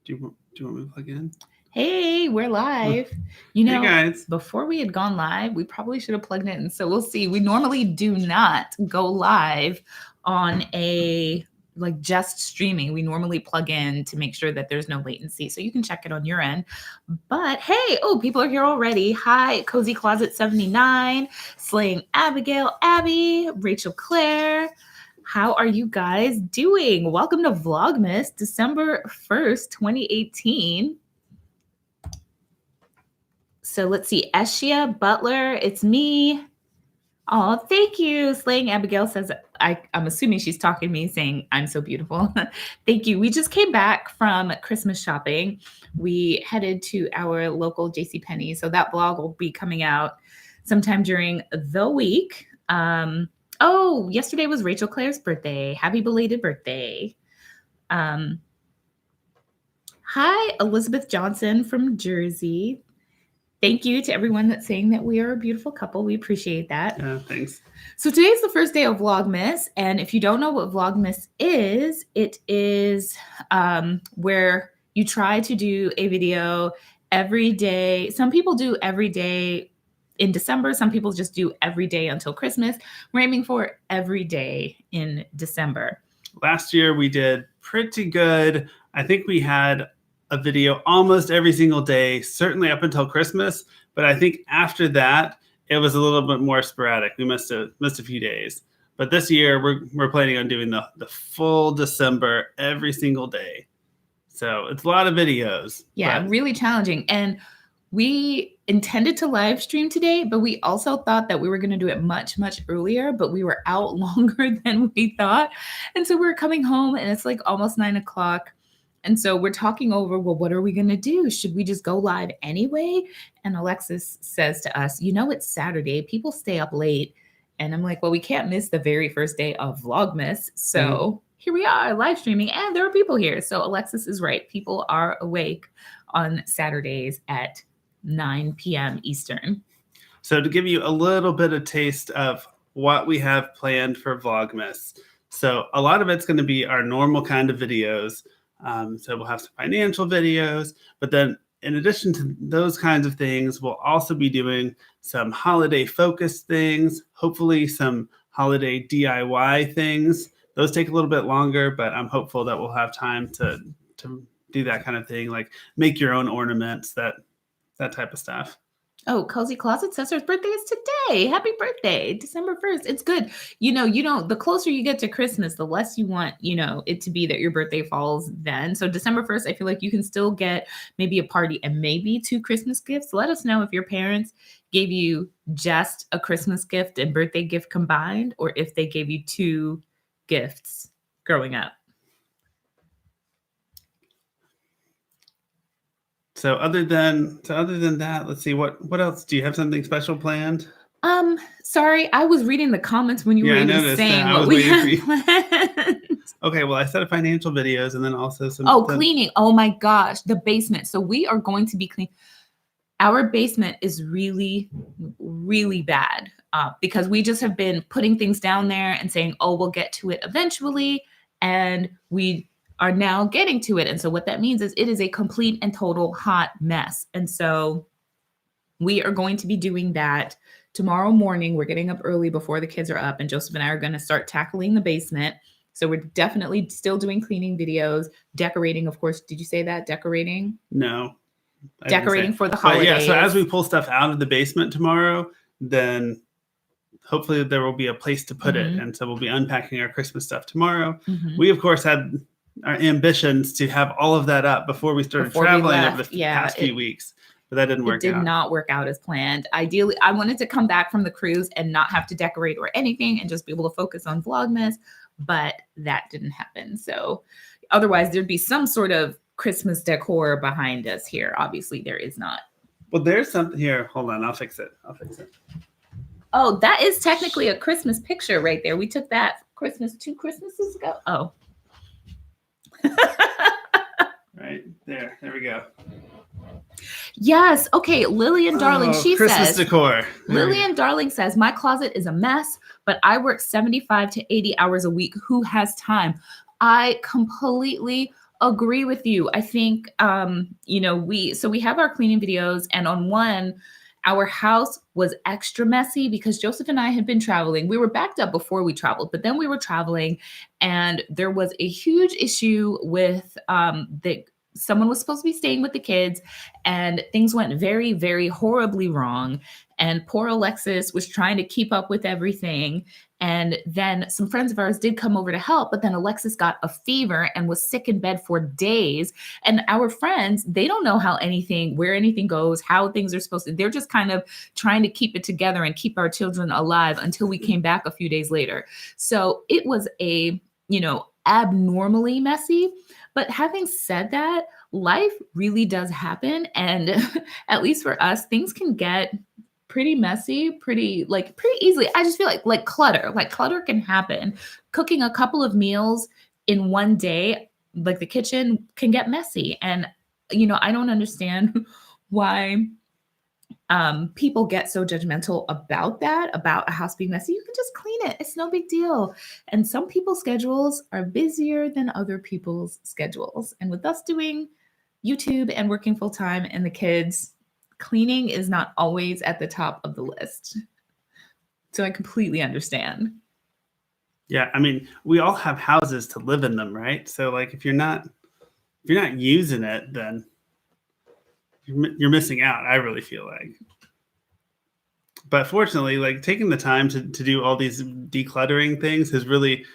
Do you want me to plug in? Hey, we're live. Hey guys. Before we had gone live, we probably should have plugged it in. So we'll see. We normally do not go live on a just streaming. We normally plug in to make sure that there's no latency. So you can check it on your end. But hey, people are here already. Hi, Cozy Closet 79, Slaying Abigail, Abby, Rachel Claire. How are you guys doing? Welcome to Vlogmas, December 1st, 2018. So let's see. Eshia Butler, it's me. Oh, thank you. Slaying Abigail says, I'm assuming she's talking to me saying, I'm so beautiful. Thank you. We just came back from Christmas shopping. We headed to our local JCPenney. So that vlog will be coming out sometime during the week. Yesterday was Rachel Claire's birthday. Happy belated birthday. Hi, Elizabeth Johnson from Jersey. Thank you to everyone that's saying that we are a beautiful couple. We appreciate that. Yeah, thanks. So today's the first day of Vlogmas. And if you don't know what Vlogmas is, it is where you try to do a video every day. Some people do every day in December. Some people just do every day until Christmas. We're aiming for every day in December. Last year we did pretty good. I think we had a video almost every single day, certainly up until Christmas. But I think after that, it was a little bit more sporadic. We missed a few days. But this year, we're planning on doing the full December every single day. So it's a lot of videos. Yeah, really challenging. And we intended to live stream today, but we also thought that we were going to do it much, much earlier, but we were out longer than we thought. And so we're coming home and it's like almost 9 o'clock. And so we're talking over, well, what are we going to do? Should we just go live anyway? And Alexis says to us, it's Saturday. People stay up late. And I'm like, well, we can't miss the very first day of Vlogmas. So here we are live streaming and there are people here. So Alexis is right. People are awake on Saturdays at 9 p.m. Eastern. So to give you a little bit of taste of what we have planned for Vlogmas. So a lot of it's going to be our normal kind of videos. So we'll have some financial videos, but then in addition to those kinds of things, we'll also be doing some holiday focused things, hopefully some holiday DIY things. Those take a little bit longer, but I'm hopeful that we'll have time to do that kind of thing, like make your own ornaments, that type of stuff. Oh, Cozy Closet says her birthday is today. Happy birthday, December 1st. It's good. The closer you get to Christmas, the less you want, it to be that your birthday falls then. So December 1st, I feel like you can still get maybe a party and maybe 2 Christmas gifts. Let us know if your parents gave you just a Christmas gift and birthday gift combined, or if they gave you 2 gifts growing up. So other than that, let's see, what else? Do you have something special planned? Sorry, I was reading the comments when you were even saying what we had planned. Okay, well, I said financial videos and then also some... cleaning. Oh my gosh, the basement. So we are going to be clean. Our basement is really, really bad because we just have been putting things down there and saying, we'll get to it eventually. And we are now getting to it. And so what that means is it is a complete and total hot mess. And so we are going to be doing that tomorrow morning. We're getting up early before the kids are up, and Joseph and I are going to start tackling the basement. So we're definitely still doing cleaning videos, decorating. Of course, did you say that? Decorating? No. Decorating for the holidays. But yeah, so as we pull stuff out of the basement tomorrow, then hopefully there will be a place to put it. And so we'll be unpacking our Christmas stuff tomorrow. We, of course, had our ambitions to have all of that up before we started traveling over the past few weeks, but that didn't work out. It did not work out as planned. Ideally, I wanted to come back from the cruise and not have to decorate or anything and just be able to focus on Vlogmas, but that didn't happen. So otherwise thered be some sort of Christmas decor behind us here. Obviously there is not. Well, there's something here. Hold on, I'll fix it. Oh, that is technically a Christmas picture right there. We took that 2 Christmases ago. Oh. Right there we go. Yes. Okay. Lillian Darling, she Christmas says, decor. Lillian Darling says, my closet is a mess, but I work 75 to 80 hours a week. Who has time? I completely agree with you. I think, we have our cleaning videos, and on one, our house was extra messy because Joseph and I had been traveling. We were backed up before we traveled, but then we were traveling, and there was a huge issue with the someone was supposed to be staying with the kids, and things went very, very horribly wrong. And poor Alexis was trying to keep up with everything. And then some friends of ours did come over to help, but then Alexis got a fever and was sick in bed for days. And our friends, they don't know where anything goes, how things are supposed to, they're just kind of trying to keep it together and keep our children alive until we came back a few days later. So it was abnormally messy. But having said that, life really does happen. And at least for us, things can get pretty messy, pretty easily. I just feel like clutter can happen. Cooking a couple of meals in one day, like the kitchen can get messy. And, I don't understand why people get so judgmental about that, about a house being messy. You can just clean it. It's no big deal. And some people's schedules are busier than other people's schedules. And with us doing YouTube and working full time and the kids, cleaning is not always at the top of the list. So I completely understand. Yeah, I mean, we all have houses to live in them, right? So like if you're not using it, then you're missing out, I really feel like. But fortunately, like taking the time to do all these decluttering things has really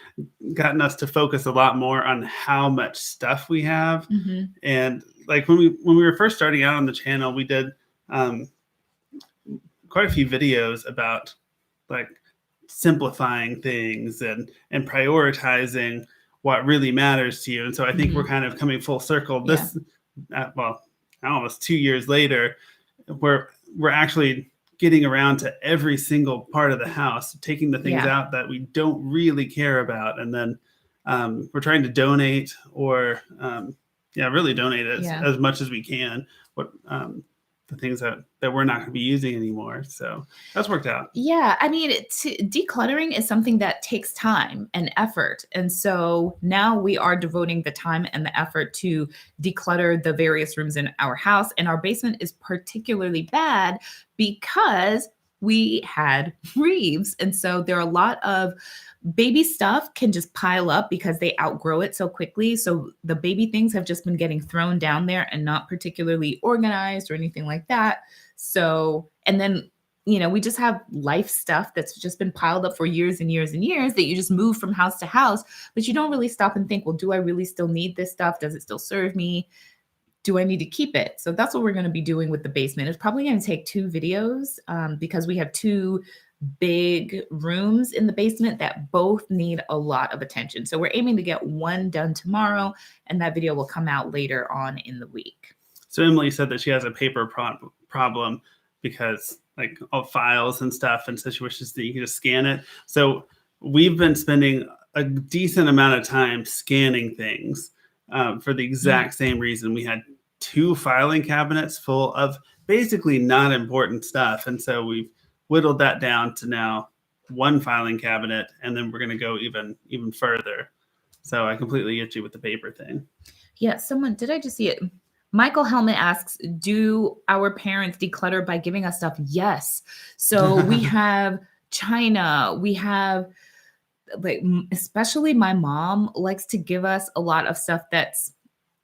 gotten us to focus a lot more on how much stuff we have. Mm-hmm. And like when we were first starting out on the channel, we did quite a few videos about like simplifying things and prioritizing what really matters to you. And so I think we're kind of coming full circle. Almost 2 years later, we're actually getting around to every single part of the house, taking the things out that we don't really care about. And then we're trying to donate or really donate as much as we can. The things that we're not going to be using anymore. So that's worked out. Yeah. I mean, decluttering is something that takes time and effort. And so now we are devoting the time and the effort to declutter the various rooms in our house. And our basement is particularly bad because we had Reeves. And so there are a lot of baby stuff can just pile up because they outgrow it so quickly. So the baby things have just been getting thrown down there and not particularly organized or anything like that. So, and then, we just have life stuff that's just been piled up for years and years and years that you just move from house to house, but you don't really stop and think, well, do I really still need this stuff? Does it still serve me? Do I need to keep it? So that's what we're going to be doing with the basement. It's probably going to take 2 videos because we have 2 big rooms in the basement that both need a lot of attention. So we're aiming to get one done tomorrow, and that video will come out later on in the week. So Emily said that she has a paper problem because like all files and stuff, and so she wishes that you could just scan it. So we've been spending a decent amount of time scanning things for the exact same reason. We had 2 filing cabinets full of basically not important stuff. And so we've whittled that down to now 1 filing cabinet, and then we're going to go even further. So I completely get you with the paper thing. Yeah, did I just see it? Michael Helmet asks, do our parents declutter by giving us stuff? Yes. So we have china, we have especially my mom likes to give us a lot of stuff that's,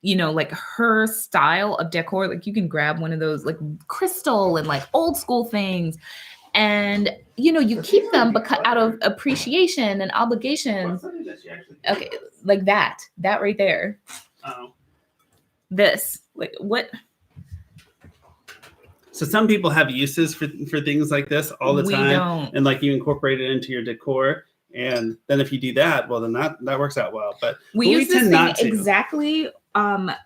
like her style of decor. Like you can grab one of those like crystal and like old school things. And, you keep them out of appreciation and obligations. Okay. Like that right there. Oh. This, like what? So some people have uses for things like this all the time. We don't. And like you incorporate it into your decor. And then if you do that, well, then that works out well. But we use this thing exactly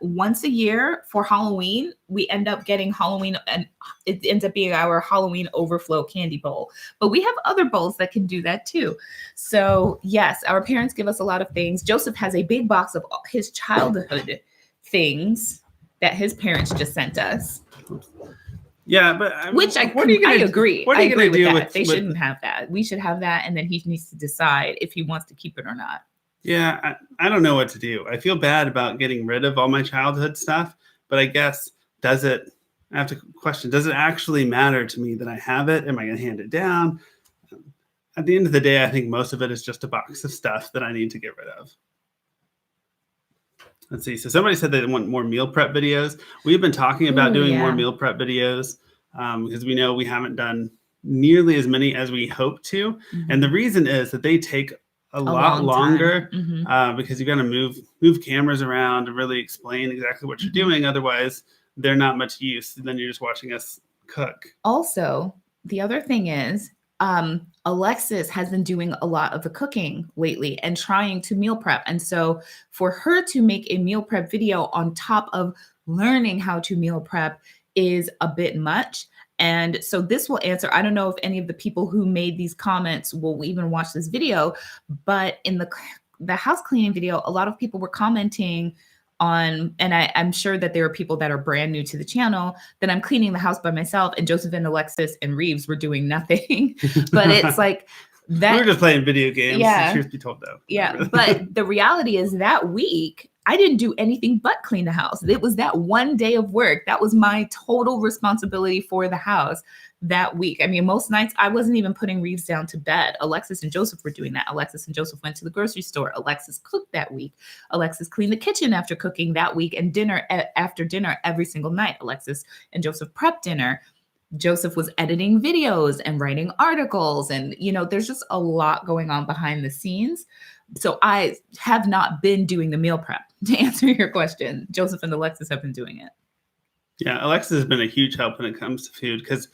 once a year for Halloween. We end up getting Halloween, and it ends up being our Halloween overflow candy bowl. But we have other bowls that can do that too. So yes, our parents give us a lot of things. Joseph has a big box of his childhood things that his parents just sent us. Yeah, but I agree. I agree with that. They shouldn't have that. We should have that, and then he needs to decide if he wants to keep it or not. Yeah, I don't know what to do. I feel bad about getting rid of all my childhood stuff, but I guess does it? I have to question: does it actually matter to me that I have it? Am I going to hand it down? At the end of the day, I think most of it is just a box of stuff that I need to get rid of. Let's see. So somebody said they want more meal prep videos. We've been talking about doing more meal prep videos because we know we haven't done nearly as many as we hope to. Mm-hmm. And the reason is that they take a lot longer because you got to move cameras around and really explain exactly what you're doing. Otherwise, they're not much use. Then you're just watching us cook. Also, the other thing is, Alexis has been doing a lot of the cooking lately and trying to meal prep. And so for her to make a meal prep video on top of learning how to meal prep is a bit much. And so this will answer, I don't know if any of the people who made these comments will even watch this video, but in the house cleaning video, a lot of people were commenting on, and I'm sure that there are people that are brand new to the channel, that I'm cleaning the house by myself, and Joseph and Alexis and Reeves were doing nothing. But it's like that. We were just playing video games. Yeah. Truth be told, though. Yeah. But the reality is that week, I didn't do anything but clean the house. It was that one day of work. That was my total responsibility for the house that week. I mean, most nights I wasn't even putting Reeves down to bed. Alexis and Joseph were doing that. Alexis and Joseph went to the grocery store. Alexis cooked that week. Alexis cleaned the kitchen after cooking that week, and dinner after dinner every single night. Alexis and Joseph prepped dinner. Joseph was editing videos and writing articles. And, you know, there's just a lot going on behind the scenes. So I have not been doing the meal prep, to answer your question. Joseph and Alexis have been doing it. Yeah, Alexis has been a huge help when it comes to food because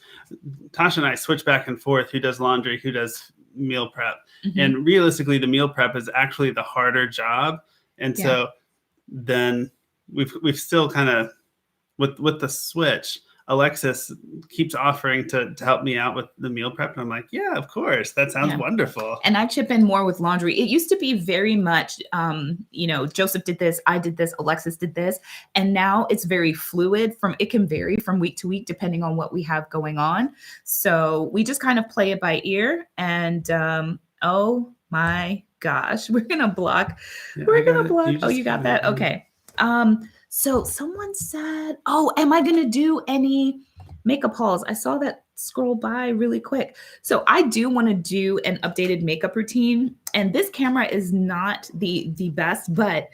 Tasha and I switch back and forth who does laundry, who does meal prep. And realistically, the meal prep is actually the harder job. And so then we've still kind of, with the switch, Alexis keeps offering to help me out with the meal prep. And I'm like, yeah, of course. That sounds wonderful. And I chip in more with laundry. It used to be very much, you know, Joseph did this, I did this, Alexis did this. And now it's very fluid. It can vary from week to week, depending on what we have going on. So we just kind of play it by ear. And oh my gosh, we're going to block. Yeah, we're going to block. Oh, you got that? Okay. So someone said, oh, am I going to do any makeup hauls? I saw that scroll by really quick. So I do want to do an updated makeup routine. And this camera is not the best, but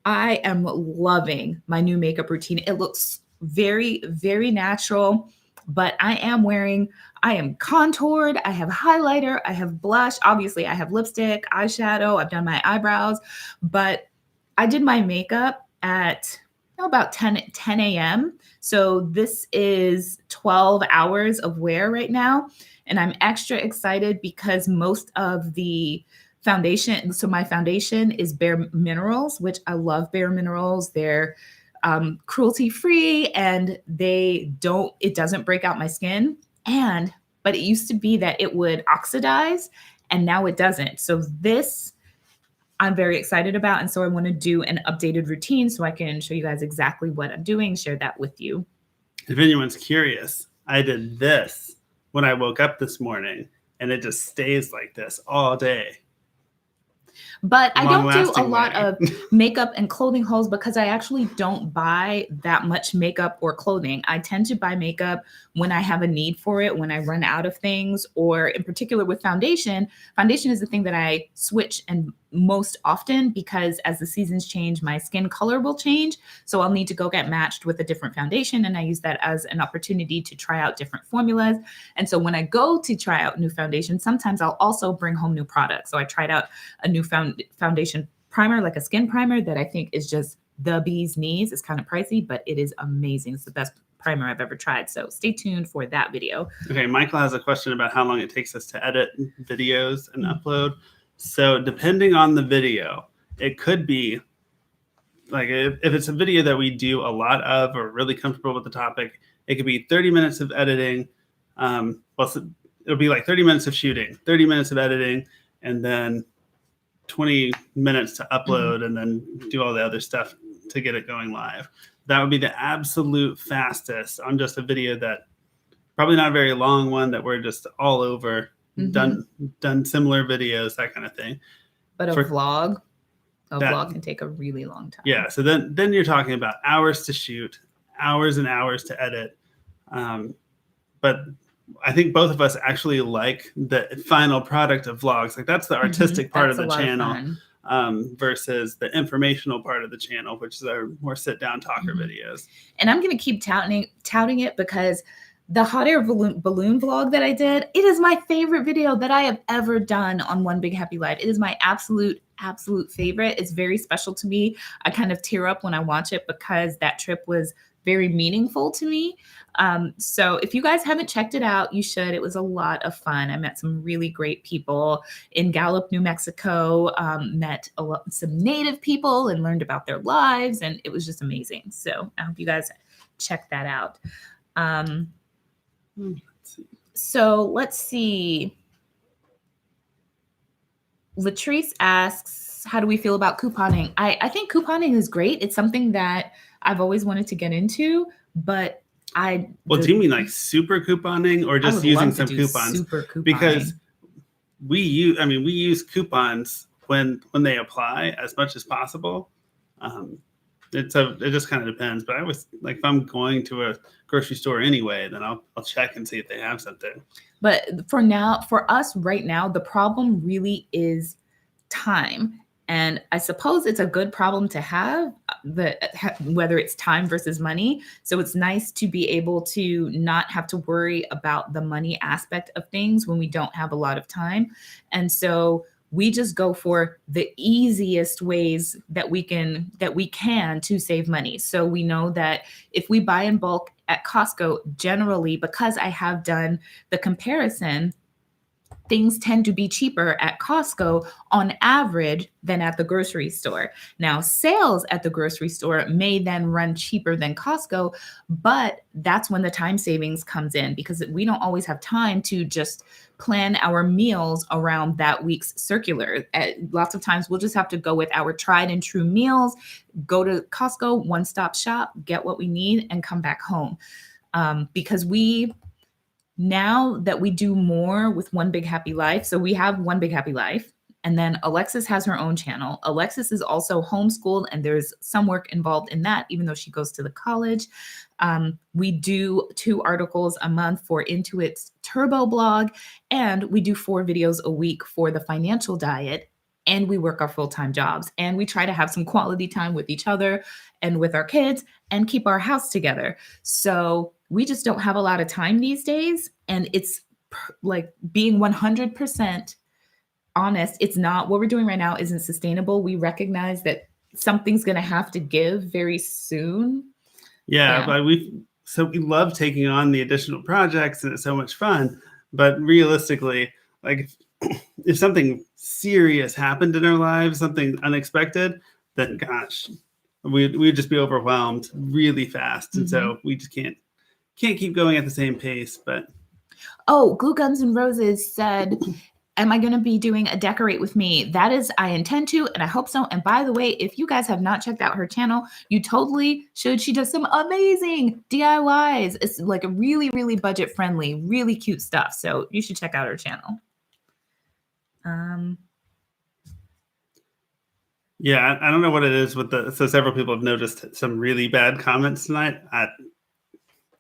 I am loving my new makeup routine. It looks very, very natural, but I am contoured. I have highlighter. I have blush. Obviously, I have lipstick, eyeshadow. I've done my eyebrows, but I did my makeup at about 10 a.m. So this is 12 hours of wear right now. And I'm extra excited because most of the foundation, so my foundation is Bare Minerals, which I love Bare Minerals. They're cruelty-free and it doesn't break out my skin. But it used to be that it would oxidize and now it doesn't. So this I'm very excited about. And so I want to do an updated routine so I can show you guys exactly what I'm doing, share that with you. If anyone's curious, I did this when I woke up this morning and it just stays like this all day. But I don't do a lot of makeup and clothing hauls because I actually don't buy that much makeup or clothing. I tend to buy makeup when I have a need for it, when I run out of things, or in particular with foundation. Foundation is the thing that I switch and most often because as the seasons change, my skin color will change. So I'll need to go get matched with a different foundation. And I use that as an opportunity to try out different formulas. And so when I go to try out new foundation, sometimes I'll also bring home new products. So I tried out a new foundation primer, like a skin primer that I think is just the bee's knees. It's kind of pricey, but it is amazing. It's the best primer I've ever tried. So stay tuned for that video. Okay, Michael has a question about how long it takes us to edit videos and upload. So depending on the video, it could be like if it's a video that we do a lot of or really comfortable with the topic, it could be 30 minutes of editing. It'll be like 30 minutes of shooting, 30 minutes of editing, and then 20 minutes to upload and then do all the other stuff to get it going live. That would be the absolute fastest on just a video that probably not a very long one that we're just all over, done similar videos, that kind of thing. But a vlog? A vlog can take a really long time. Yeah. So then you're talking about hours to shoot, hours and hours to edit. But I think both of us actually like the final product of vlogs. Like that's the artistic part of the channel versus the informational part of the channel, which is our more sit-down talker videos. And I'm going to keep touting it because the hot air balloon vlog that I did, it is my favorite video that I have ever done on One Big Happy Life. It is my absolute favorite. It's very special to me. I kind of tear up when I watch it because that trip was very meaningful to me. So if you guys haven't checked it out, you should. It was a lot of fun. I met some really great people in Gallup, New Mexico, met some native people and learned about their lives. And it was just amazing. So I hope you guys check that out. So let's see. Latrice asks, how do we feel about couponing? I think couponing is great. It's something that I've always wanted to get into, but do you mean like super couponing or just using some coupons? Super couponing. Because we use coupons when they apply as much as possible. It just kind of depends. But I was like, if I'm going to a grocery store anyway, then I'll check and see if they have something. But for us right now, the problem really is time. And I suppose it's a good problem to have, whether it's time versus money. So it's nice to be able to not have to worry about the money aspect of things when we don't have a lot of time. And so we just go for the easiest ways that we can to save money. So we know that if we buy in bulk at Costco, generally, because I have done the comparison, things tend to be cheaper at Costco on average than at the grocery store. Now, sales at the grocery store may then run cheaper than Costco, but that's when the time savings comes in because we don't always have time to just plan our meals around that week's circular. Lots of times we'll just have to go with our tried and true meals, go to Costco, one-stop shop, get what we need, and come back home. Because now that we do more with One Big Happy Life, so we have One Big Happy Life, and then Alexis has her own channel. Alexis is also homeschooled, and there's some work involved in that, even though she goes to the college. We do 2 articles a month for Intuit's Turbo blog, and we do 4 videos a week for the financial diet, and we work our full-time jobs, and we try to have some quality time with each other and with our kids and keep our house together. So we just don't have a lot of time these days. And it's like being 100% honest. It's not what we're doing right now isn't sustainable. We recognize that something's going to have to give very soon. Yeah. But we love taking on the additional projects and it's so much fun. But realistically, like if something serious happened in our lives, something unexpected, then gosh, we'd just be overwhelmed really fast. And so we just can't keep going at the same pace. But Glue Guns and Roses said, am I going to be doing a decorate with me? That is, I intend to, and I hope so. And by the way, if you guys have not checked out her channel, you totally should. She does some amazing DIYs. It's like a really, really budget friendly, really cute stuff. So you should check out her channel. Yeah, I don't know what it is with so several people have noticed some really bad comments tonight. I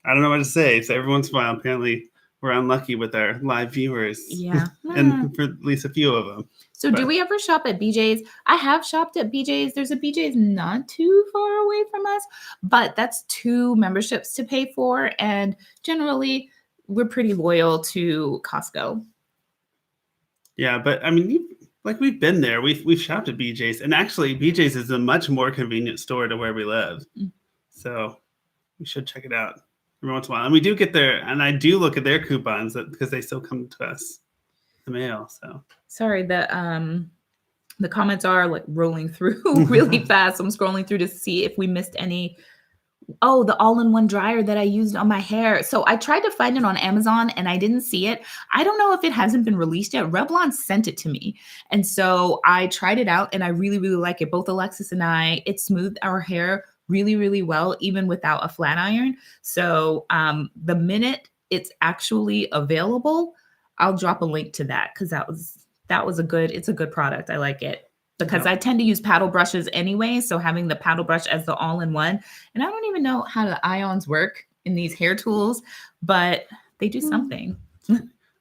don't know what to say. So every once in a while, apparently we're unlucky with our live viewers. Yeah. And for at least a few of them. So do we ever shop at BJ's? I have shopped at BJ's. There's a BJ's not too far away from us, but that's 2 memberships to pay for. And generally, we're pretty loyal to Costco. Yeah, but I mean, we've been there. We've shopped at BJ's. And actually, BJ's is a much more convenient store to where we live. So we should check it out every once in a while. And we do get there, and I do look at their coupons because they still come to us in the mail. So sorry, the comments are like rolling through really fast. I'm scrolling through to see if we missed any. Oh, the all-in-one dryer that I used on my hair. So I tried to find it on Amazon and I didn't see it. I don't know if it hasn't been released yet. Revlon sent it to me. And so I tried it out and I really, really like it. Both Alexis and I, it smoothed our hair really, really well, even without a flat iron. So the minute it's actually available, I'll drop a link to that because it's a good product. I like it. because Yep. I tend to use paddle brushes anyway. So having the paddle brush as the all-in-one, and I don't even know how the ions work in these hair tools, but they do something.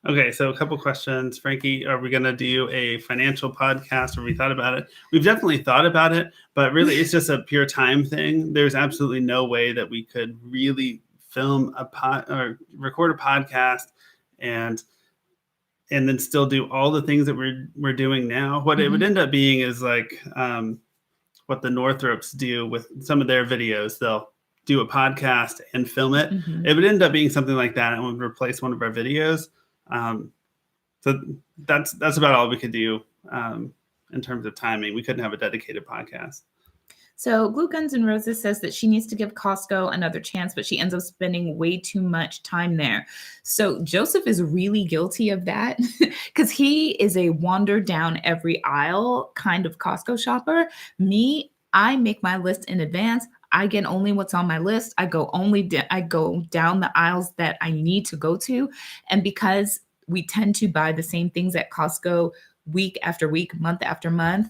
Okay, so a couple questions. Frankie, are we going to do a financial podcast, or we thought about it? We've definitely thought about it, but really it's just a pure time thing. There's absolutely no way that we could really film or record a podcast and then still do all the things that we're doing now. What it would end up being is like what the Northrops do with some of their videos. They'll do a podcast and film it. It would end up being something like that, and would replace one of our videos. So that's about all we could do in terms of timing. We couldn't have a dedicated podcast. So Glue Guns and Roses says that she needs to give Costco another chance, but she ends up spending way too much time there. So Joseph is really guilty of that because he is a wander down every aisle kind of Costco shopper. Me, I make my list in advance. I get only what's on my list. I go down the aisles that I need to go to. And because we tend to buy the same things at Costco week after week, month after month,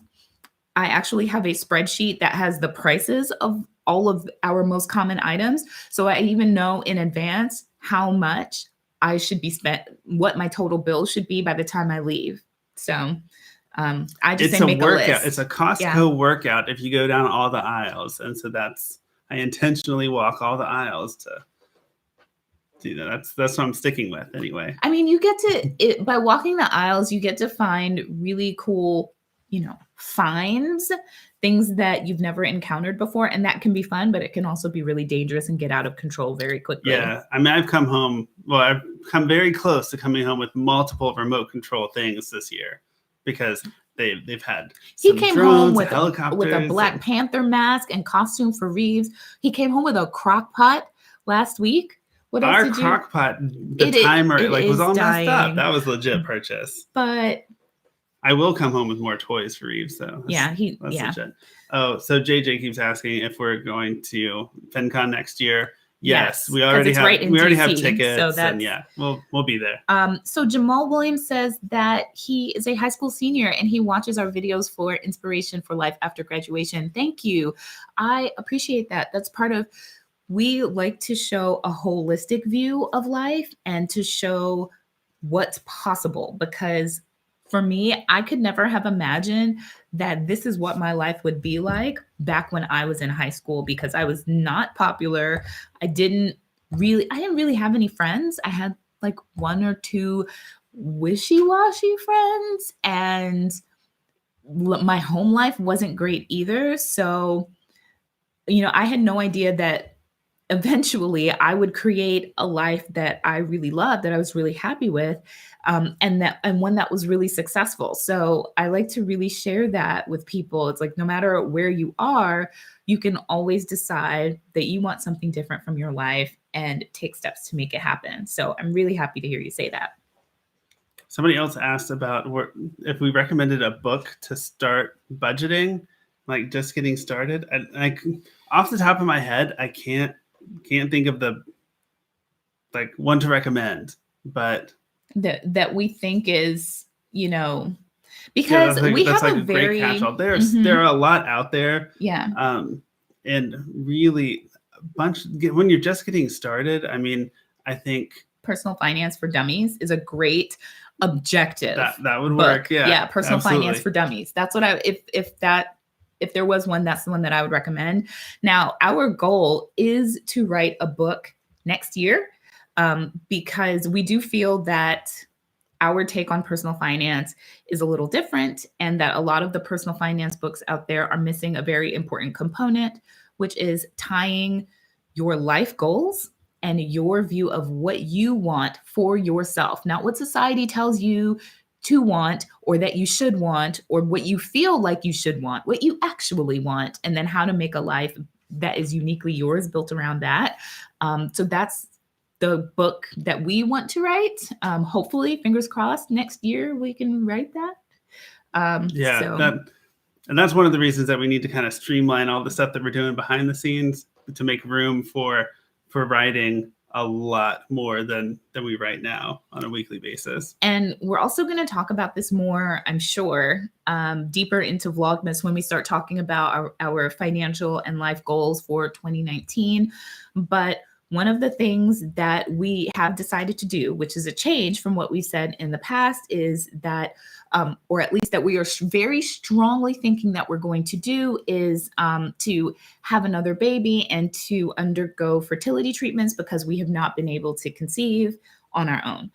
I actually have a spreadsheet that has the prices of all of our most common items. So I even know in advance how much I should be spent, what my total bill should be by the time I leave. So I just say make a list. It's a Costco workout if you go down all the aisles. And so I intentionally walk all the aisles to that's what I'm sticking with anyway. I mean, you get to, by walking the aisles, you get to find really cool, finds, things that you've never encountered before. And that can be fun, but it can also be really dangerous and get out of control very quickly. Yeah. I mean, I've come very close to coming home with multiple remote control things this year because they've had he came drones, home with helicopters, a Black Panther mask and costume for Reeves. He came home with a crock pot last week. What else Our crock pot, timer was all dying. messed up. That was legit purchase. But I will come home with more toys for Reeves, though. That's legit. Oh, so JJ keeps asking if we're going to FinCon next year. Yes, we already have. We already have tickets, so and we'll be there. So Jamal Williams says that he is a high school senior and he watches our videos for inspiration for life after graduation. Thank you. I appreciate that. That's part of. We like to show a holistic view of life and to show what's possible, because for me, I could never have imagined that this is what my life would be like back when I was in high school, because I was not popular. I didn't really have any friends. I had like one or two wishy-washy friends, and my home life wasn't great either. So, I had no idea that eventually I would create a life that I really loved, that I was really happy with, and one that was really successful. So I like to really share that with people. It's like, no matter where you are, you can always decide that you want something different from your life and take steps to make it happen. So I'm really happy to hear you say that. Somebody else asked about if we recommended a book to start budgeting, like just getting started. I off the top of my head, I can't think of the one to recommend, but that we think is, because we have a very great catch-all. There are a lot out there. Yeah. And really when you're just getting started, I mean, I think Personal Finance for Dummies is a great objective. That would work. Yeah. Yeah. Personal Finance for Dummies. That's what if there was one, that's the one that I would recommend. Now, our goal is to write a book next year, because we do feel that our take on personal finance is a little different, and that a lot of the personal finance books out there are missing a very important component, which is tying your life goals and your view of what you want for yourself, not what society tells you to want or that you should want, or what you feel like you should want, what you actually want, and then how to make a life that is uniquely yours built around that. So that's the book that we want to write. Hopefully, fingers crossed, next year we can write that. And that's one of the reasons that we need to kind of streamline all the stuff that we're doing behind the scenes to make room for writing a lot more than we write now on a weekly basis. And we're also going to talk about this more, I'm sure, deeper into Vlogmas when we start talking about our financial and life goals for 2019. But one of the things that we have decided to do, which is a change from what we said in the past, is that, or at least that we are very strongly thinking that we're going to do, is to have another baby and to undergo fertility treatments because we have not been able to conceive on our own.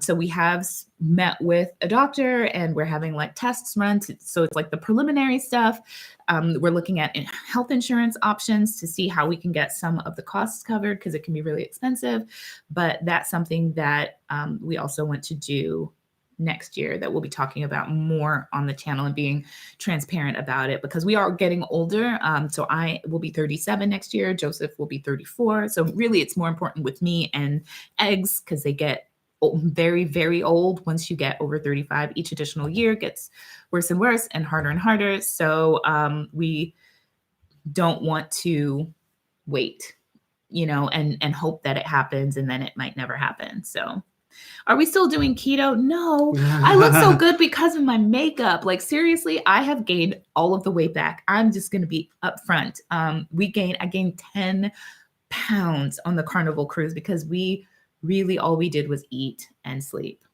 So we have met with a doctor and we're having like tests run. So it's like the preliminary stuff. We're looking at health insurance options to see how we can get some of the costs covered because it can be really expensive. But that's something that we also want to do next year that we'll be talking about more on the channel and being transparent about it because we are getting older. So I will be 37 next year. Joseph will be 34. So really it's more important with me and eggs because they get very, very old. Once you get over 35, each additional year gets worse and worse and harder. So we don't want to wait, and hope that it happens and then it might never happen. So are we still doing keto? No, I look so good because of my makeup. Like seriously, I have gained all of the weight back. I'm just going to be upfront. I gained 10 pounds on the Carnival cruise because all we did was eat and sleep,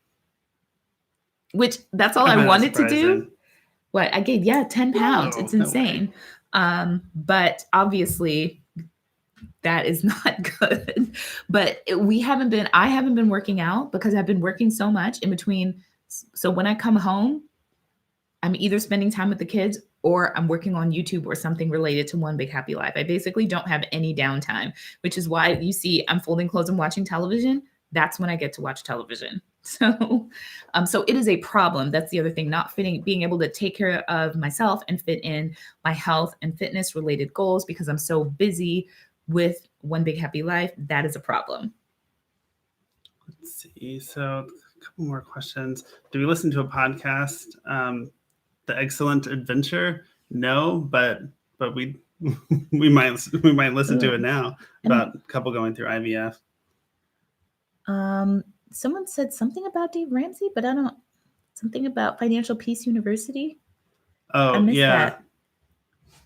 which that's all I wanted to do. What I gained, 10 pounds. It's insane. But obviously that is not good. But I haven't been working out because I've been working so much in between. So when I come home, I'm either spending time with the kids or I'm working on YouTube or something related to One Big Happy Life. I basically don't have any downtime, which is why you see I'm folding clothes and watching television. That's when I get to watch television. So it is a problem. That's the other thing, being able to take care of myself and fit in my health and fitness related goals because I'm so busy with One Big Happy Life. That is a problem. Let's see. So a couple more questions. Do we listen to a podcast? The Excellent Adventure? No, but we might listen to it now about a couple going through IVF. Someone said something about Dave Ramsey, but something about Financial Peace University. Oh, I missed that.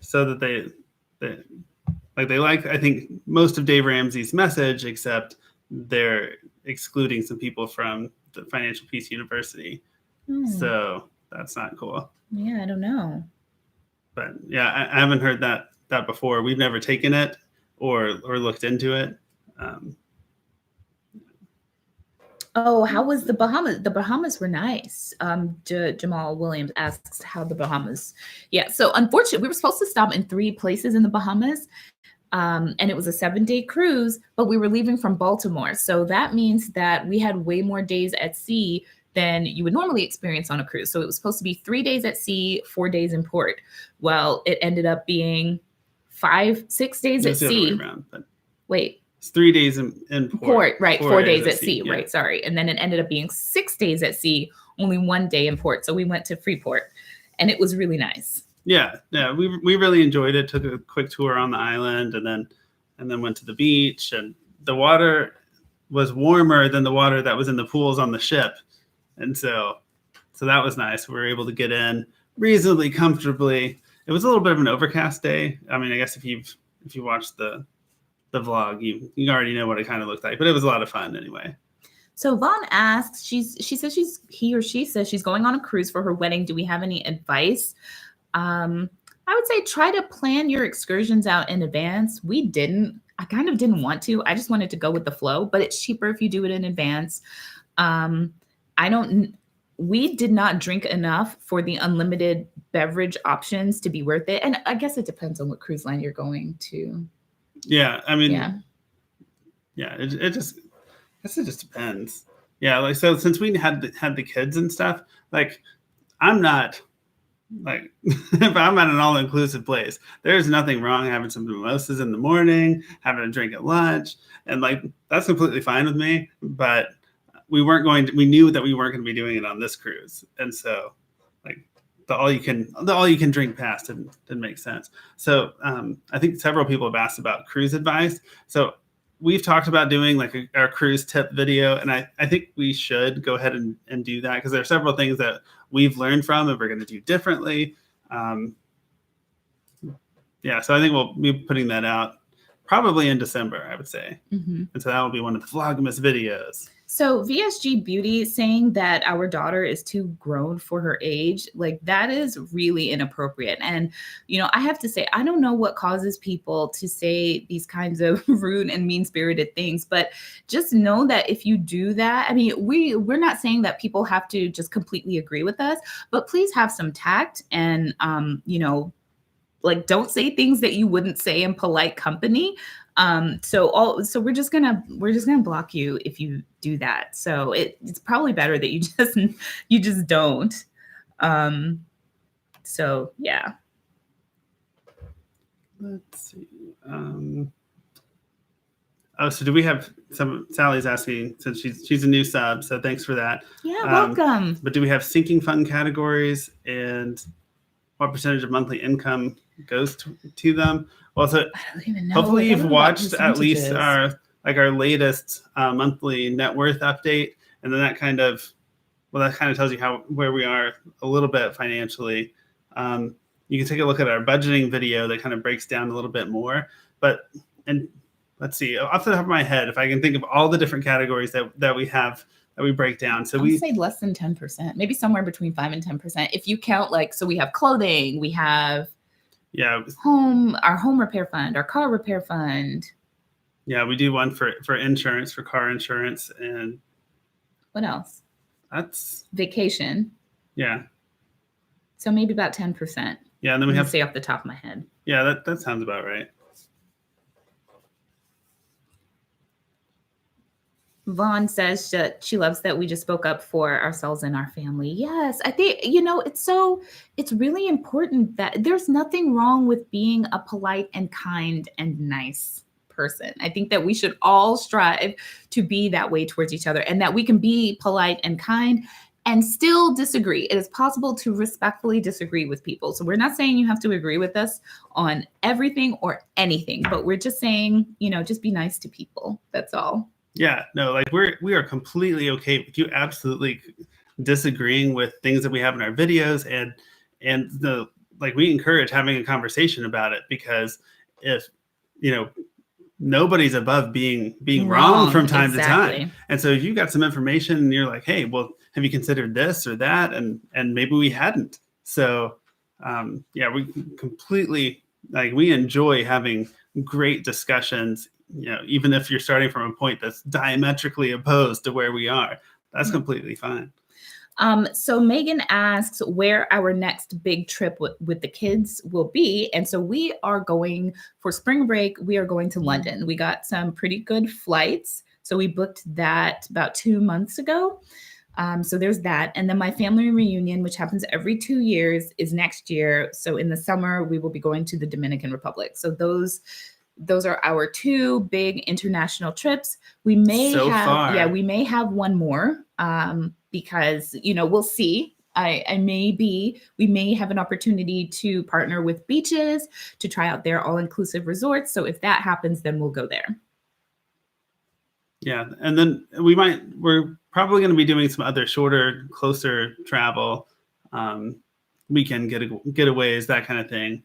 So that they like, I think, most of Dave Ramsey's message, except they're excluding some people from the Financial Peace University. So that's not cool. Yeah, I don't know. But yeah, I haven't heard that before. We've never taken it or looked into it. How was the Bahamas? The Bahamas were nice. Jamal Williams asks how the Bahamas. Yeah, so unfortunately, we were supposed to stop in 3 places in the Bahamas. And it was a 7-day cruise, but we were leaving from Baltimore. So that means that we had way more days at sea than you would normally experience on a cruise. So it was supposed to be 3 days at sea, 4 days in port. Well, it ended up being 6 days at sea. Wait. It's 3 days in port. Right. 4 days at sea. Yeah. Right. Sorry. And then it ended up being 6 days at sea, only 1 day in port. So we went to Freeport and it was really nice. Yeah. We really enjoyed it. Took a quick tour on the island and then went to the beach, and the water was warmer than the water that was in the pools on the ship. And so that was nice. We were able to get in reasonably comfortably. It was a little bit of an overcast day. I mean, I guess if you watched the vlog, you already know what it kind of looked like, but it was a lot of fun anyway. So Vaughn asks, he or she says she's going on a cruise for her wedding. Do we have any advice? I would say try to plan your excursions out in advance. I kind of didn't want to. I just wanted to go with the flow, but it's cheaper if you do it in advance. We did not drink enough for the unlimited beverage options to be worth it. And I guess it depends on what cruise line you're going to. Yeah. I mean, it just depends. Yeah. Like, so since we had the kids and stuff, like, I'm not like, if I'm at an all-inclusive place, there's nothing wrong having some mimosas in the morning, having a drink at lunch. And like, that's completely fine with me, but we knew that we weren't going to be doing it on this cruise. And so like the all you can drink pass didn't make sense. So I think several people have asked about cruise advice. So we've talked about doing like our cruise tip video, and I think we should go ahead and do that because there are several things that we've learned from and we're going to do differently. Yeah, so I think we'll be putting that out probably in December, I would say. And so that will be one of the Vlogmas videos. So VSG Beauty saying that our daughter is too grown for her age, like that is really inappropriate. And, you know, I have to say, I don't know what causes people to say these kinds of rude and mean-spirited things, but just know that if you do that, I mean, we're not saying that people have to just completely agree with us, but please have some tact and, you know, like don't say things that you wouldn't say in polite company. So we're just gonna block you if you do that. So it's probably better that you just don't. So yeah. Let's see. So do we have Sally's asking, since she's a new sub, so thanks for that. Yeah, welcome. But do we have sinking fund categories, and what percentage of monthly income goes to them? Well, so I don't even know. Hopefully you've watched at least our latest monthly net worth update, and then that kind of tells you where we are a little bit financially. You can take a look at our budgeting video that kind of breaks down a little bit more. And let's see, off the top of my head, if I can think of all the different categories that we have that we break down. So we say less than 10%, maybe somewhere between 5 and 10%. If you count so we have clothing, we have our home repair fund, our car repair fund. Yeah, we do one for insurance, for car insurance, and what else? That's vacation. Yeah. So maybe about 10%. Yeah, and then we have say off the top of my head. Yeah, that sounds about right. Vaughn says that she loves that we just spoke up for ourselves and our family. Yes, I think, it's really important that there's nothing wrong with being a polite and kind and nice person. I think that we should all strive to be that way towards each other, and that we can be polite and kind and still disagree. It is possible to respectfully disagree with people. So we're not saying you have to agree with us on everything or anything, but we're just saying, just be nice to people. That's all. Yeah, no, like we are completely okay with you absolutely disagreeing with things that we have in our videos, and we encourage having a conversation about it, because if nobody's above being wrong from time to time. And so if you've got some information and you're like, hey, well, have you considered this or that? And maybe we hadn't. So we completely, we enjoy having great discussions. Even if you're starting from a point that's diametrically opposed to where we are, that's completely fine. So Megan asks where our next big trip with the kids will be. And so we are going for spring break. We are going to London. We got some pretty good flights. So we booked that about 2 months ago. So there's that. And then my family reunion, which happens every 2 years, is next year. So in the summer, we will be going to the Dominican Republic. So those are our 2 big international trips. We may have one more because, we'll see. We may have an opportunity to partner with beaches to try out their all-inclusive resorts. So if that happens, then we'll go there. Yeah. And then we're probably going to be doing some other shorter, closer travel, weekend getaways, that kind of thing,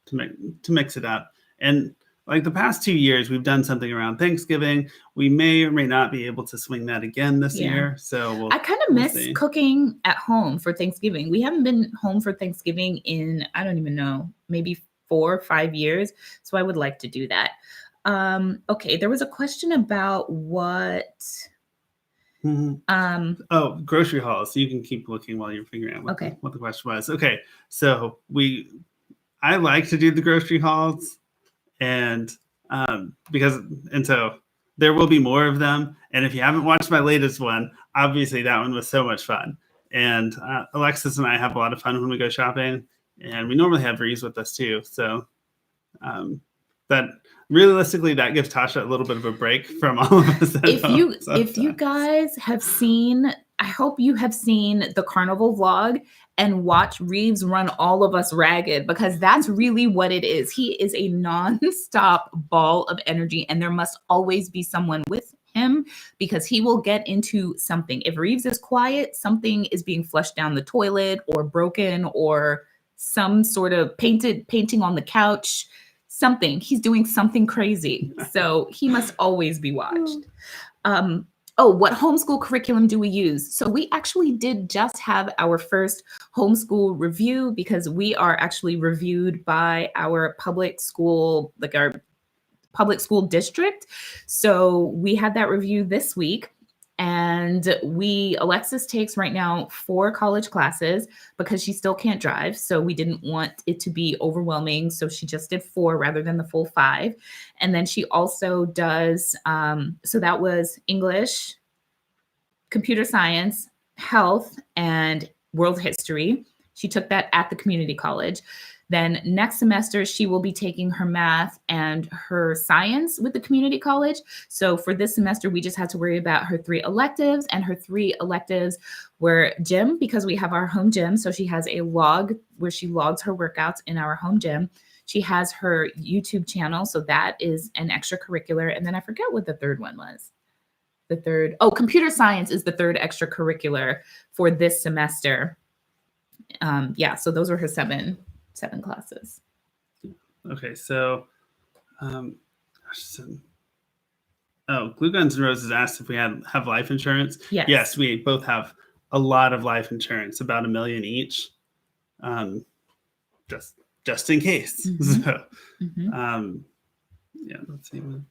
to mix it up. And like the past 2 years, we've done something around Thanksgiving. We may or may not be able to swing that again this year. So I kind of miss cooking at home for Thanksgiving. We haven't been home for Thanksgiving in, I don't even know, maybe 4 or 5 years. So I would like to do that. Okay, there was a question about what... grocery hauls. You can keep looking while you're figuring out what the question was. Okay, so I like to do the grocery hauls. And so there will be more of them. And if you haven't watched my latest one, obviously that one was so much fun. And Alexis and I have a lot of fun when we go shopping, and we normally have Reese with us too. So that realistically, that gives Tasha a little bit of a break from all of us. If you guys have seen I hope you have seen the carnival vlog and watch Reeves run all of us ragged, because that's really what it is. He is a nonstop ball of energy, and there must always be someone with him, because he will get into something. If Reeves is quiet, something is being flushed down the toilet or broken, or some sort of painting on the couch, something. He's doing something crazy. So he must always be watched. What homeschool curriculum do we use? So we actually did just have our first homeschool review, because we are actually reviewed by our public school, like our public school district. So we had that review this week. And Alexis takes right now 4 college classes because she still can't drive. So we didn't want it to be overwhelming. So she just did 4 rather than the full 5. And then she also does, so that was English, computer science, health, and world history. She took that at the community college. Then next semester, she will be taking her math and her science with the community college. So for this semester, we just had to worry about her 3 electives, and her 3 electives were gym, because we have our home gym. So she has a log where she logs her workouts in our home gym. She has her YouTube channel. So that is an extracurricular. And then I forget what the third one was. Computer science is the third extracurricular for this semester. So those were her 7 classes. Okay, so, Glue Guns and Roses asked if we have life insurance. Yes, we both have a lot of life insurance, about $1 million each, just in case. Mm-hmm. So, Mm-hmm. Let's see what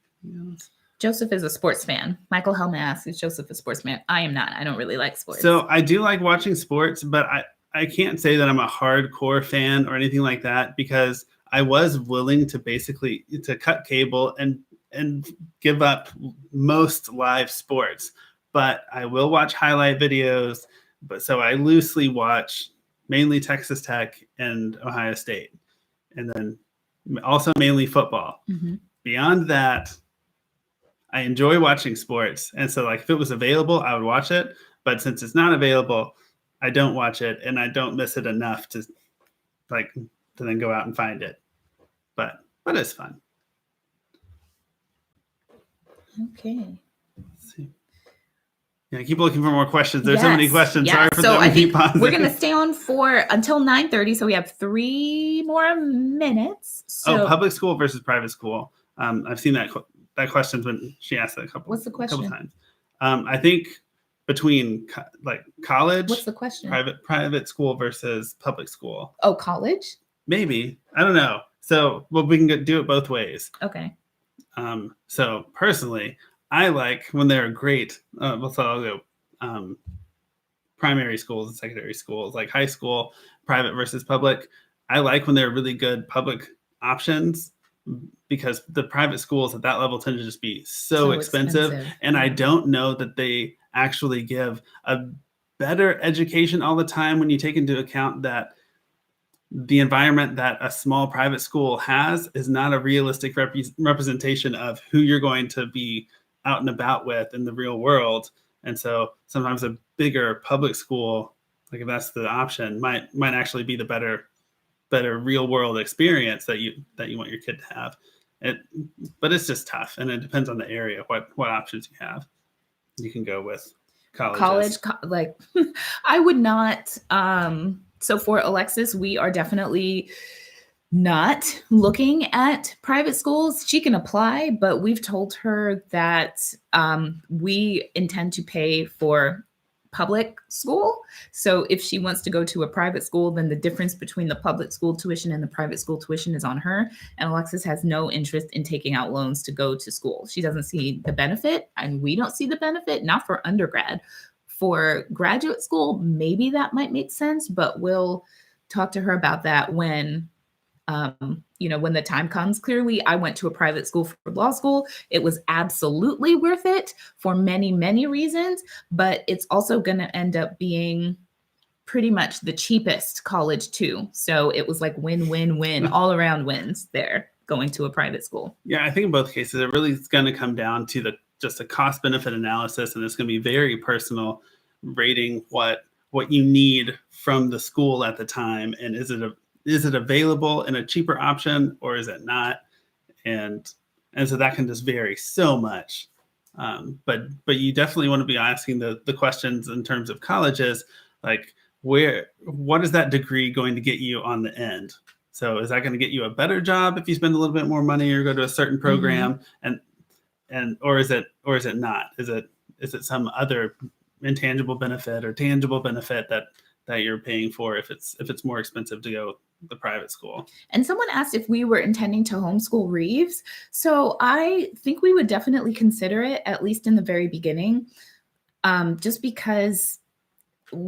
else. Joseph is a sports fan. Michael Helma asks, is Joseph a sports fan? I am not. I don't really like sports. So I do like watching sports, but I can't say that I'm a hardcore fan or anything like that, because I was willing to basically cut cable and give up most live sports, but I will watch highlight videos. But so I loosely watch mainly Texas Tech and Ohio State, and then also mainly football. Mm-hmm. Beyond that, I enjoy watching sports. And so like if it was available, I would watch it. But since it's not available, I don't watch it, and I don't miss it enough to then go out and find it. But it's fun. Okay. Let's see. Yeah, I keep looking for more questions. There's so many questions. Sorry for that. I think we're going to stay on for until 9:30. So we have 3 more minutes. So, public school versus private school. I've seen that question when she asked that What's the question? couple times. I think between college. What's the question? Private school versus public school. Oh, college? Maybe. I don't know. So, we can do it both ways. Okay. So personally, I like when they're great. I'll go primary schools and secondary schools, like high school, private versus public. I like when they're really good public options, because the private schools at that level tend to just be so expensive. And I don't know that they actually give a better education all the time, when you take into account that the environment that a small private school has is not a realistic representation of who you're going to be out and about with in the real world. And so sometimes a bigger public school, like if that's the option, might actually be the better real world experience that you want your kid to have. But it's just tough, and it depends on the area, what options you have. You can go with colleges. I would not. So for Alexis, we are definitely not looking at private schools. She can apply, but we've told her that we intend to pay for public school. So if she wants to go to a private school, then the difference between the public school tuition and the private school tuition is on her. And Alexis has no interest in taking out loans to go to school. She doesn't see the benefit, and we don't see the benefit, not for undergrad. For graduate school, maybe that might make sense, but we'll talk to her about that when the time comes. Clearly, I went to a private school for law school. It was absolutely worth it for many, many reasons, but it's also going to end up being pretty much the cheapest college too. So it was like win, win, win, all around wins there going to a private school. Yeah, I think in both cases, it really is going to come down to just a cost benefit analysis, and it's going to be very personal. rating what you need from the school at the time, and is it available in a cheaper option or is it not? And so that can just vary so much. But you definitely want to be asking the questions in terms of colleges, like what is that degree going to get you on the end? So is that going to get you a better job if you spend a little bit more money or go to a certain program? And or is it not? Is it some other intangible benefit or tangible benefit that you're paying for if it's more expensive to go the private school? And someone asked if we were intending to homeschool Reeves. So I think we would definitely consider it, at least in the very beginning, just because.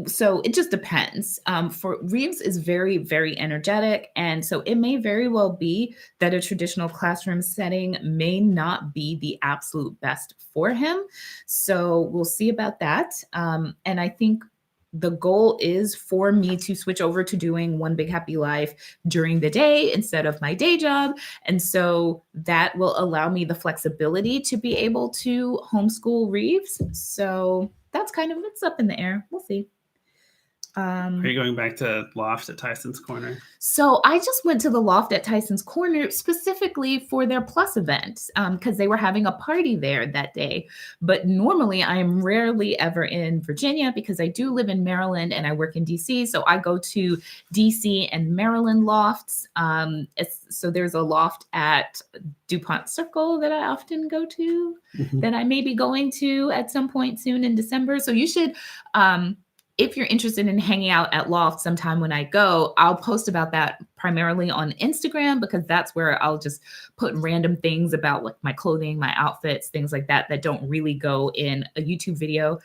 So it just depends. For Reeves is very, very energetic. And so it may very well be that a traditional classroom setting may not be the absolute best for him. So we'll see about that. And I think the goal is for me to switch over to doing One Big Happy Life during the day instead of my day job. And so that will allow me the flexibility to be able to homeschool Reeves. So that's kind of, it's up in the air. We'll see. Are you going back to Loft at Tyson's Corner? So I just went to the Loft at Tyson's Corner specifically for their Plus event because they were having a party there that day. But normally I am rarely ever in Virginia because I do live in Maryland and I work in DC. So I go to DC and Maryland lofts. So there's a loft at DuPont Circle that I often go to that I may be going to at some point soon in December. So you should... if you're interested in hanging out at Loft sometime when I go, I'll post about that primarily on Instagram because that's where I'll just put random things about like my clothing, my outfits, things like that don't really go in a YouTube video.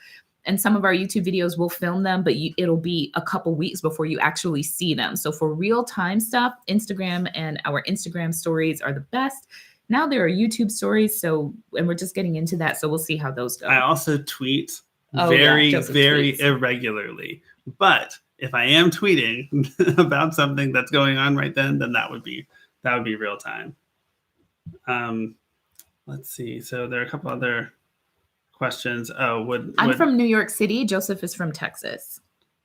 And some of our YouTube videos will film them, but it'll be a couple weeks before you actually see them. So for real time stuff, Instagram and our Instagram stories are the best. Now there are YouTube stories. And we're just getting into that. So we'll see how those go. I also tweet very tweets irregularly, but if I am tweeting about something that's going on right then that would be real time. Let's see. So there are a couple other questions. I'm from New York City. Joseph is from Texas.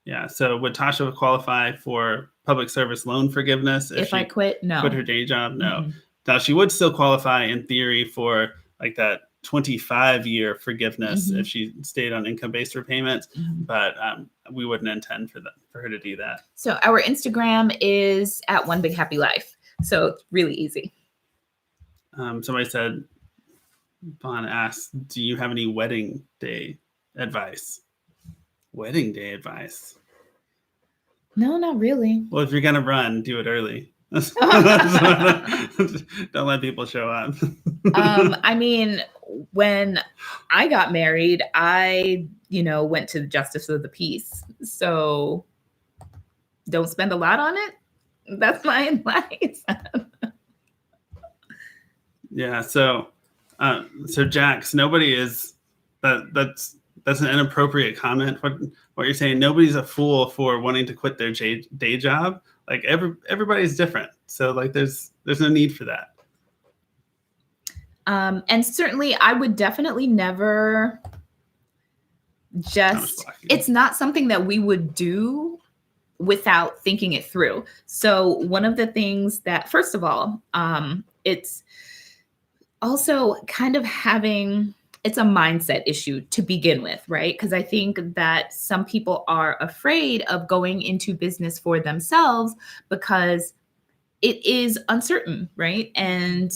Yeah. So would Tasha qualify for public service loan forgiveness if I quit? No. Quit her day job? No. Now she would still qualify in theory for like that 25-year forgiveness if she stayed on income-based repayment, but we wouldn't intend for her to do that. So our Instagram is at One Big Happy Life. So it's really easy. Somebody said, Vaughn asked, do you have any wedding day advice? Wedding day advice? No, not really. Well, if you're going to run, do it early. Don't let people show up. I mean, when I got married, I, went to the Justice of the Peace. So don't spend a lot on it. That's my advice. Yeah. So Jax, nobody is that's an inappropriate comment. What you're saying, nobody's a fool for wanting to quit their day job. Like everybody's different. So like there's no need for that. And certainly I would definitely never it's not something that we would do without thinking it through. So one of the things that, first of all, it's also kind of it's a mindset issue to begin with, right? Because I think that some people are afraid of going into business for themselves because it is uncertain, right? And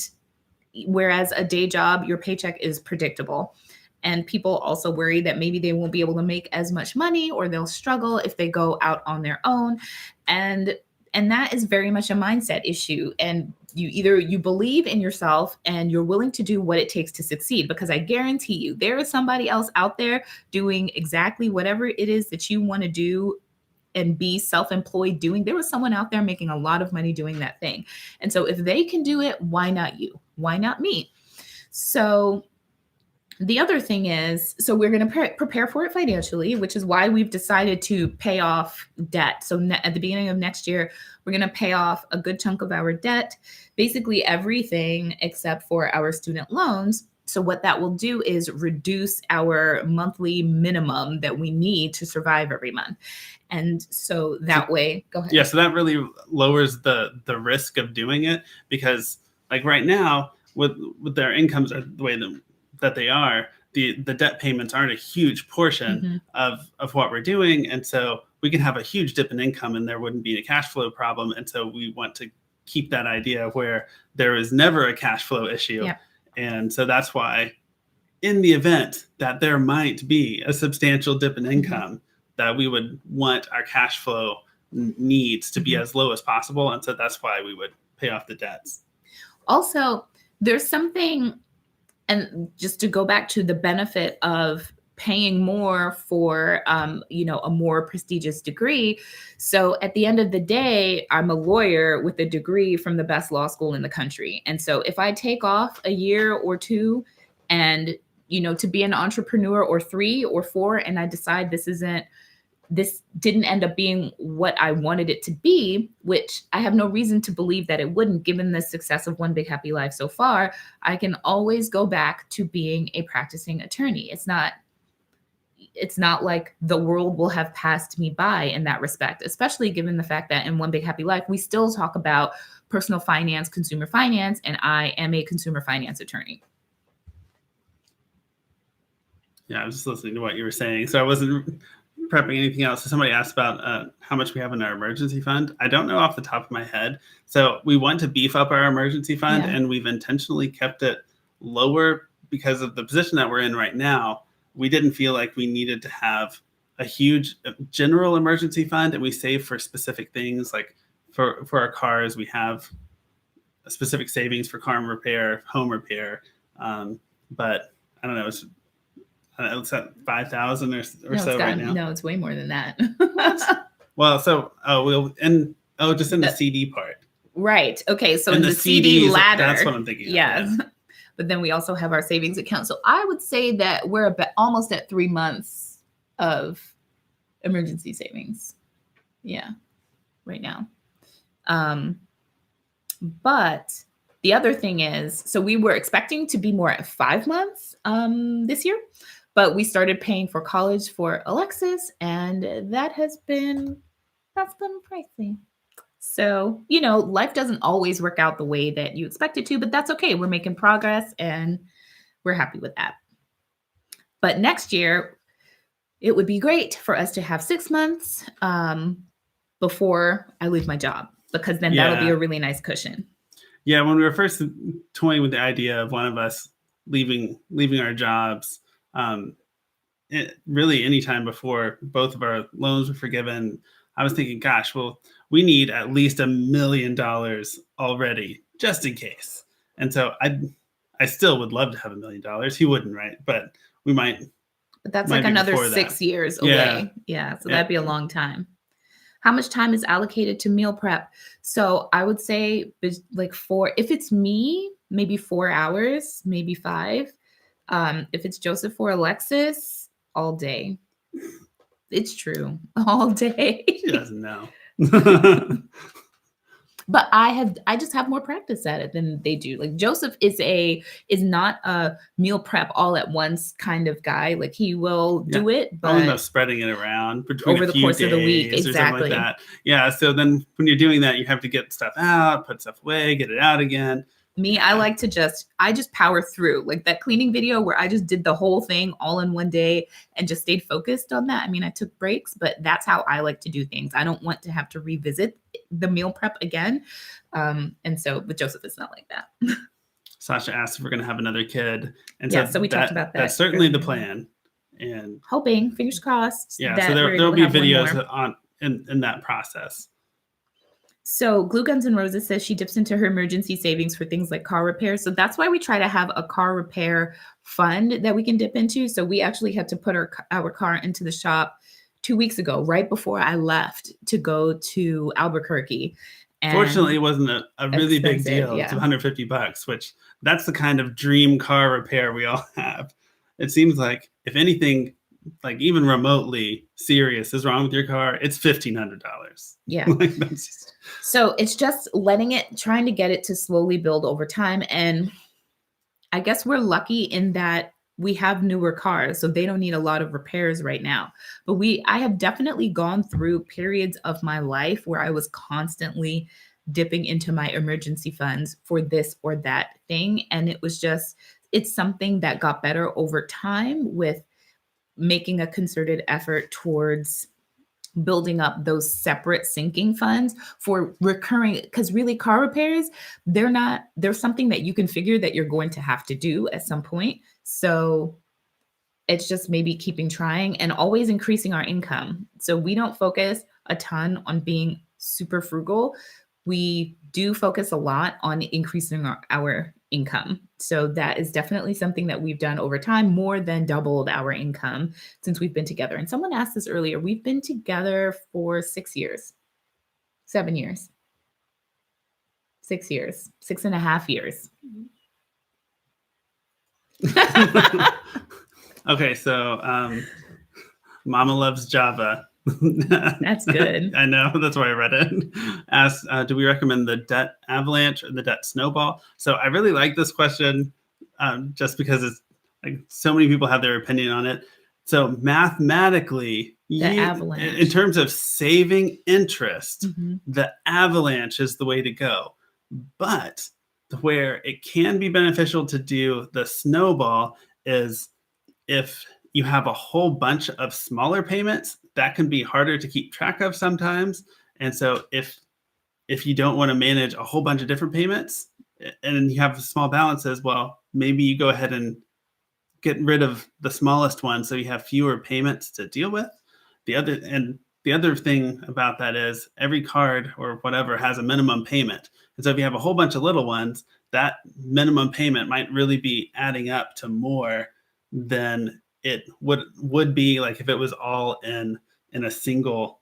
whereas a day job, your paycheck is predictable. And people also worry that maybe they won't be able to make as much money or they'll struggle if they go out on their own. And that is very much a mindset issue. And you believe in yourself and you're willing to do what it takes to succeed, because I guarantee you there is somebody else out there doing exactly whatever it is that you want to do and be self-employed doing. There was someone out there making a lot of money doing that thing. And so if they can do it, why not you? Why not me? So the other thing is, so we're going to prepare for it financially, which is why we've decided to pay off debt. So at the beginning of next year, we're going to pay off a good chunk of our debt, basically everything except for our student loans. So what that will do is reduce our monthly minimum that we need to survive every month. And so that way, go ahead. Yeah, so that really lowers the risk of doing it, because like right now with their incomes are the way that they are, the debt payments aren't a huge portion of what we're doing. And so we can have a huge dip in income and there wouldn't be a cash flow problem. And so we want to keep that idea where there is never a cash flow issue. Yeah. And so that's why in the event that there might be a substantial dip in income, that we would want our cash flow needs to be as low as possible. And so that's why we would pay off the debts. Also, there's something, and just to go back to the benefit of paying more for, a more prestigious degree. So at the end of the day, I'm a lawyer with a degree from the best law school in the country. And so if I take off a year or two and, to be an entrepreneur, or 3 or 4, and I decide this didn't end up being what I wanted it to be, which I have no reason to believe that it wouldn't, given the success of One Big Happy Life so far, I can always go back to being a practicing attorney. It's not like the world will have passed me by in that respect, especially given the fact that in One Big Happy Life, we still talk about personal finance, consumer finance, and I am a consumer finance attorney. Yeah, I was just listening to what you were saying. So I wasn't prepping anything else. So somebody asked about how much we have in our emergency fund. I don't know off the top of my head. So we want to beef up our emergency fund, and we've intentionally kept it lower because of the position that we're in right now. We didn't feel like we needed to have a huge general emergency fund, and we save for specific things. Like for our cars, we have a specific savings for car repair, home repair. But I don't know, it's at 5,000 or so right now. No, it's way more than that. Well, so just in the CD part. Right. Okay. So in the CD ladder, that's what I'm thinking. Yes. Yeah. But then we also have our savings account. So I would say that we're almost at 3 months of emergency savings. Yeah. Right now. But the other thing is, so we were expecting to be more at 5 months this year, but we started paying for college for Alexis, and that's been pricey. So, life doesn't always work out the way that you expect it to, but that's okay. We're making progress and we're happy with that. But next year, it would be great for us to have 6 months before I leave my job, because then that'll be a really nice cushion. Yeah, when we were first toying with the idea of one of us leaving our jobs, really anytime before both of our loans were forgiven, I was thinking, gosh, well, we need at least $1 million already, just in case. And so I still would love to have $1 million. He wouldn't, right? But we might. But that's like another 6 years away. Yeah. So that'd be a long time. How much time is allocated to meal prep? So I would say like 4, if it's me, maybe 4 hours, maybe 5. If it's Joseph or Alexis, all day. It's true. All day. She doesn't know. But I just have more practice at it than they do. Like Joseph is not a meal prep all at once kind of guy. Like he will do it, but only about spreading it around between over the course of the week. Exactly. Like that. Yeah. So then when you're doing that, you have to get stuff out, put stuff away, get it out again. Me, I like to just power through, like that cleaning video where I just did the whole thing all in one day and just stayed focused on that. I mean, I took breaks, but that's how I like to do things. I don't want to have to revisit the meal prep again. And so with Joseph, it's not like that. Sasha asked if we're going to have another kid. And so we talked about that. That's certainly the plan. And hoping, fingers crossed. Yeah, so there'll be videos in that process. So Glue Guns and Roses says she dips into her emergency savings for things like car repair. So that's why we try to have a car repair fund that we can dip into. So we actually had to put our car into the shop 2 weeks ago, right before I left to go to Albuquerque. And fortunately, it wasn't a really big deal. Yeah. It's $150, which that's the kind of dream car repair we all have. It seems like if anything, like even remotely serious is wrong with your car, it's $1,500. Yeah. So it's just trying to get it to slowly build over time. And I guess we're lucky in that we have newer cars, so they don't need a lot of repairs right now. But I have definitely gone through periods of my life where I was constantly dipping into my emergency funds for this or that thing. And it's something that got better over time with making a concerted effort towards building up those separate sinking funds for recurring, because really car repairs, they're something that you can figure that you're going to have to do at some point. So it's just maybe keeping trying and always increasing our income. So we don't focus a ton on being super frugal. We do focus a lot on increasing our income. So that is definitely something that we've done over time, more than doubled our income since we've been together. And someone asked this earlier, we've been together for 6 years, 7 years, 6 years, 6.5 years. Okay, so Mama Loves Java. That's good. I know, that's why I read it. Asked, do we recommend the debt avalanche or the debt snowball? So I really like this question just because it's like so many people have their opinion on it. So mathematically, avalanche. In terms of saving interest, the avalanche is the way to go. But where it can be beneficial to do the snowball is if you have a whole bunch of smaller payments, that can be harder to keep track of sometimes. And so if you don't want to manage a whole bunch of different payments and you have small balances, well, maybe you go ahead and get rid of the smallest one so you have fewer payments to deal with. The other thing about that is every card or whatever has a minimum payment. And so if you have a whole bunch of little ones, that minimum payment might really be adding up to more than it would be like if it was all in a single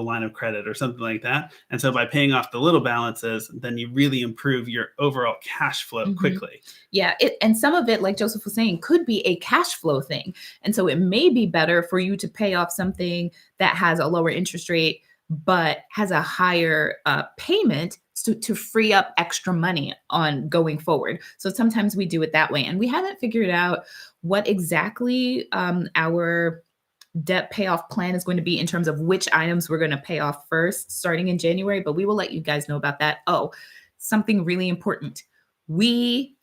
line of credit or something like that. And so by paying off the little balances, then you really improve your overall cash flow quickly. Yeah. And some of it, like Joseph was saying, could be a cash flow thing. And so it may be better for you to pay off something that has a lower interest rate, but has a higher payment to free up extra money on going forward. So sometimes we do it that way. And we haven't figured out what exactly our debt payoff plan is going to be in terms of which items we're going to pay off first starting in January, but we will let you guys know about that. Oh, something really important. We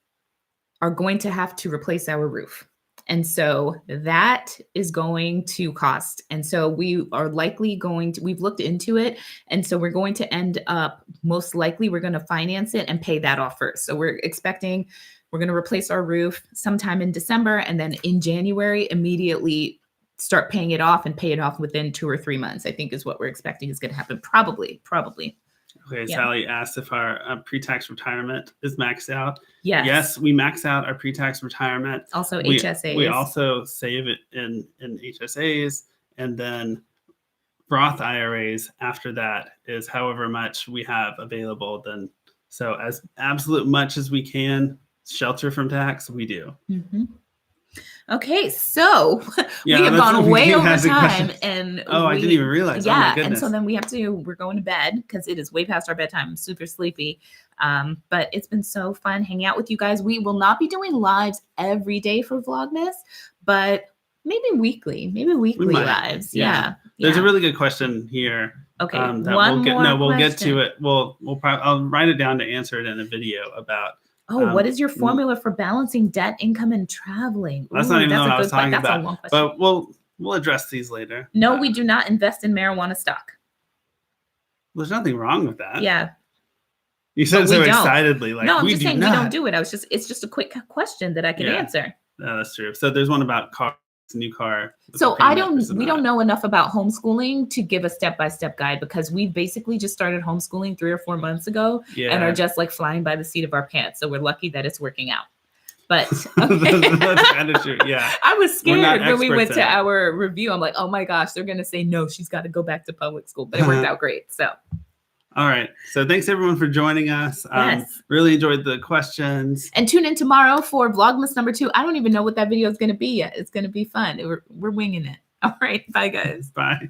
are going to have to replace our roof. And so that is going to cost. And so we are likely we've looked into it. And so we're going to end up, most likely, we're going to finance it and pay that off first. So we're expecting we're going to replace our roof sometime in December. And then in January, immediately start paying it off and pay it off within 2 or 3 months, I think is what we're expecting is going to happen. Probably. Okay, yeah. Sally asked if our pre-tax retirement is maxed out. Yes, we max out our pre-tax retirement. Also HSAs. We also save it in HSAs, and then Roth IRAs after that is however much we have available. Then, so as absolute much as we can shelter from tax, we do. Okay, so we have gone way over time, and I didn't even realize. Yeah, oh my goodness. And so then we're going to bed because it is way past our bedtime. I'm super sleepy, but it's been so fun hanging out with you guys. We will not be doing lives every day for Vlogmas, but maybe weekly lives. Yeah. There's a really good question here. Okay, we'll get to it. I'll write it down to answer it in a video about. What is your formula for balancing debt, income, and traveling? That's not even what I was talking about. But we'll address these later. No, we do not invest in marijuana stock. There's nothing wrong with that. Yeah. You said it so excitedly. Like, no, I'm just saying we don't do it. It's just a quick question that I can answer. No, that's true. So there's one about cars, new car. So we don't know enough about homeschooling to give a step-by-step guide because we basically just started homeschooling 3 or 4 months ago and are just like flying by the seat of our pants. So we're lucky that it's working out. But that's kind of true. Yeah. I was scared when we went to our review. I'm like, oh my gosh, they're going to say, no, she's got to go back to public school. But it worked out great. So. All right. So thanks everyone for joining us. Yes. Really enjoyed the questions. And tune in tomorrow for Vlogmas number 2. I don't even know what that video is going to be yet. It's going to be fun. We're winging it. All right. Bye, guys. Bye.